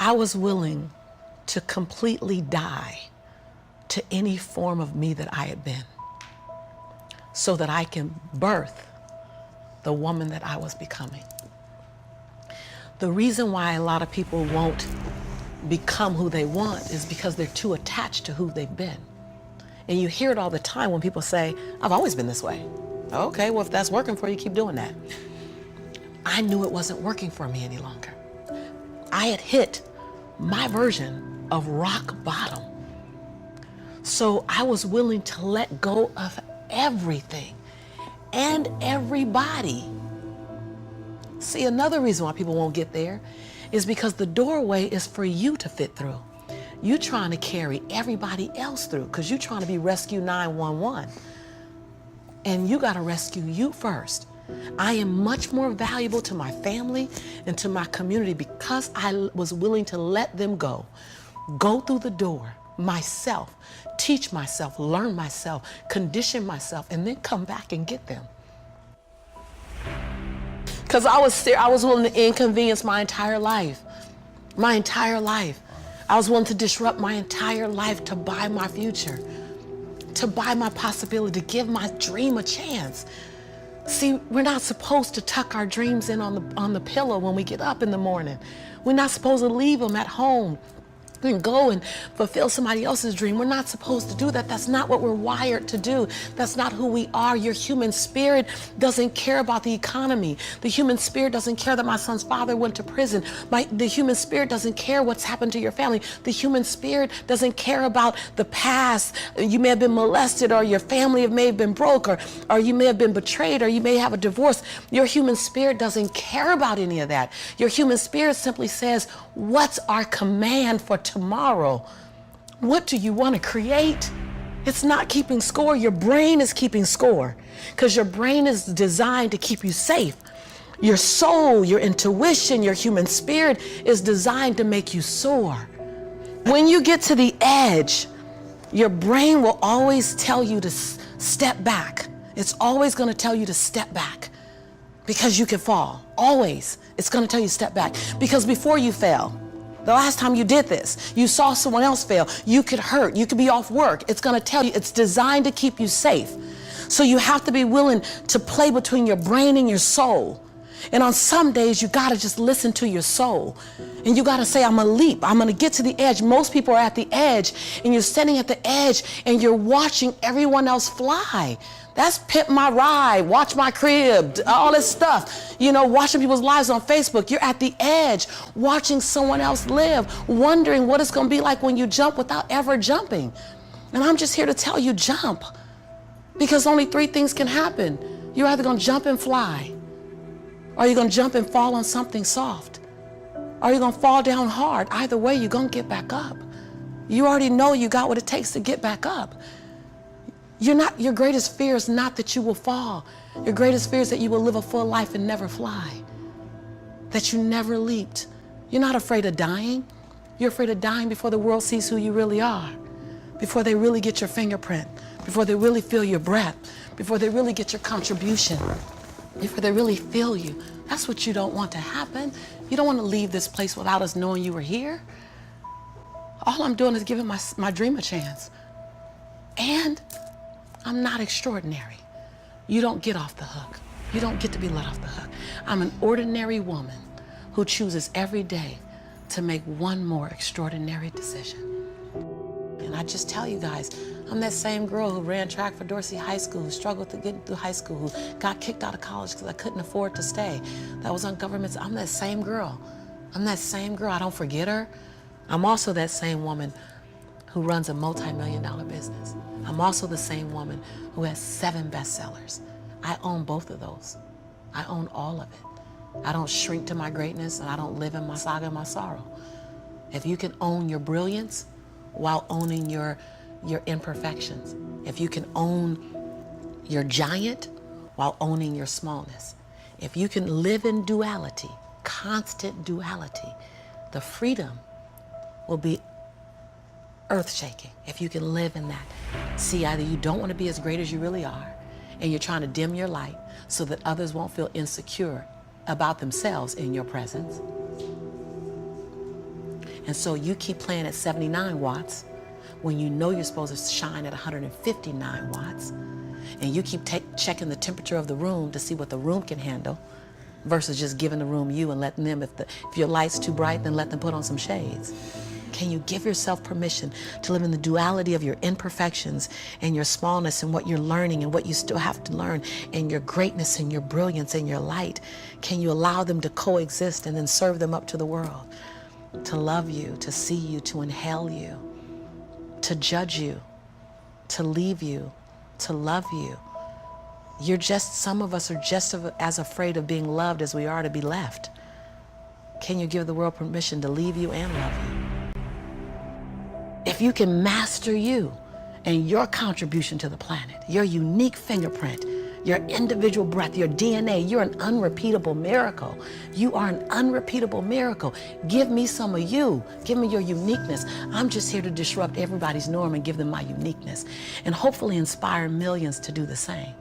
I was willing to completely die to any form of me that I had been so that I can birth the woman that I was becoming. The reason why a lot of people won't become who they want is because they're too attached to who they've been. And you hear it all the time when people say, I've always been this way. Okay, well, if that's working for you, keep doing that. I knew it wasn't working for me any longer. I had hit my version of rock bottom. So I was willing to let go of everything and everybody. See, another reason why people won't get there is because the doorway is for you to fit through. You're trying to carry everybody else through because you're trying to be Rescue 911. And you got to rescue you first. I am much more valuable to my family and to my community because I was willing to let them go through the door myself, teach myself, learn myself, condition myself, and then come back and get them. Because I was willing to inconvenience my entire life. My entire life. I was willing to disrupt my entire life to buy my future, to buy my possibility, to give my dream a chance. See, we're not supposed to tuck our dreams in on the pillow when we get up in the morning. We're not supposed to leave them at home and go and fulfill somebody else's dream. We're not supposed to do that. That's not what we're wired to do. That's not who we are. Your human spirit doesn't care about the economy. The human spirit doesn't care that my son's father went to prison. The human spirit doesn't care what's happened to your family. The human spirit doesn't care about the past. You may have been molested, or your family may have been broke, or you may have been betrayed, or you may have a divorce. Your human spirit doesn't care about any of that. Your human spirit simply says, what's our command for tomorrow? What do you want to create? It's not keeping score. Your brain is keeping score because your brain is designed to keep you safe. Your soul, your intuition, your human spirit is designed to make you soar. When you get to the edge, your brain will always tell you to step back. It's always going to tell you to step back because you can fall. Always. It's going to tell you to step back because before you fell, the last time you did this, you saw someone else fail. You could hurt. You could be off work. It's going to tell you. It's designed to keep you safe. So you have to be willing to play between your brain and your soul. And on some days, you got to just listen to your soul. And you got to say, I'm going to leap. I'm going to get to the edge. Most people are at the edge, and you're standing at the edge, and you're watching everyone else fly. That's Pimp My Ride, Watch My Crib, all this stuff. You know, watching people's lives on Facebook. You're at the edge, watching someone else live, wondering what it's going to be like when you jump without ever jumping. And I'm just here to tell you, jump. Because only three things can happen. You're either going to jump and fly, or you're going to jump and fall on something soft, or you're going to fall down hard. Either way, you're going to get back up. You already know you got what it takes to get back up. Your greatest fear is not that you will fall. Your greatest fear is that you will live a full life and never fly, that you never leaped. You're not afraid of dying. You're afraid of dying before the world sees who you really are, before they really get your fingerprint, before they really feel your breath, before they really get your contribution, before they really feel you. That's what you don't want to happen. You don't want to leave this place without us knowing you were here. All I'm doing is giving my dream a chance. And I'm not extraordinary. You don't get off the hook. You don't get to be let off the hook. I'm an ordinary woman who chooses every day to make one more extraordinary decision. And I just tell you guys, I'm that same girl who ran track for Dorsey High School, who struggled to get through high school, who got kicked out of college because I couldn't afford to stay. That was on government. I'm that same girl. I'm that same girl. I don't forget her. I'm also that same woman who runs a multi-million-dollar business. I'm also the same woman who has 7 bestsellers. I own both of those. I own all of it. I don't shrink to my greatness, and I don't live in my saga and my sorrow. If you can own your brilliance while owning your imperfections, if you can own your giant while owning your smallness, if you can live in duality, constant duality, the freedom will be earth-shaking if you can live in that. See, either you don't want to be as great as you really are, and you're trying to dim your light so that others won't feel insecure about themselves in your presence. And so you keep playing at 79 watts when you know you're supposed to shine at 159 watts. And you keep checking the temperature of the room to see what the room can handle versus just giving the room you and letting them, if your light's too bright, then let them put on some shades. Can you give yourself permission to live in the duality of your imperfections and your smallness and what you're learning and what you still have to learn and your greatness and your brilliance and your light? Can you allow them to coexist and then serve them up to the world? To love you, to see you, to inhale you, to judge you, to leave you, to love you. Some of us are just as afraid of being loved as we are to be left. Can you give the world permission to leave you and love you? If you can master you and your contribution to the planet, your unique fingerprint, your individual breath, your DNA, you're an unrepeatable miracle. You are an unrepeatable miracle. Give me some of you. Give me your uniqueness. I'm just here to disrupt everybody's norm and give them my uniqueness and hopefully inspire millions to do the same.